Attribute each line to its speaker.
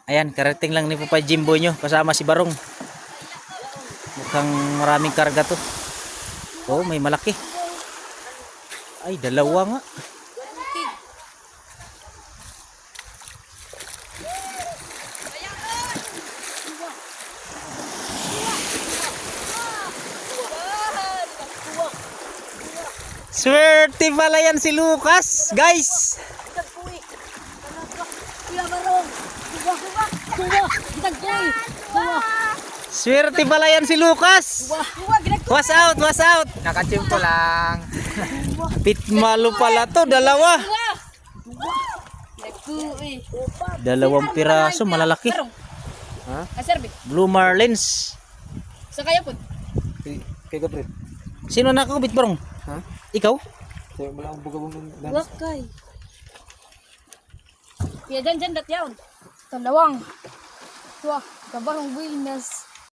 Speaker 1: Ayan, karating lang ni Papa Jimbo nyo kasama si Barong. Mukhang maraming karga to. Oh, may malaki. Ay, dalawa nga. Swerte pala yan si Lucas, guys. Swerte pala yan si Lucas. Was out, was out.
Speaker 2: Nakachimpo lang.
Speaker 1: Pitmalo pala to, dalawa. Dalawang piraso, malalaki.
Speaker 2: Ha?
Speaker 1: Blue Marlins.
Speaker 3: Sa kaya po?
Speaker 2: Kay Gabriel.
Speaker 1: Sino nakakubit, Barong?
Speaker 2: Ha?
Speaker 1: Ikaw?
Speaker 2: Kaya wala akong bugabong ng dance.
Speaker 3: Wakay. Kaya dyan dat yawn. Talawang. Tuwa, kabarong Wilnas.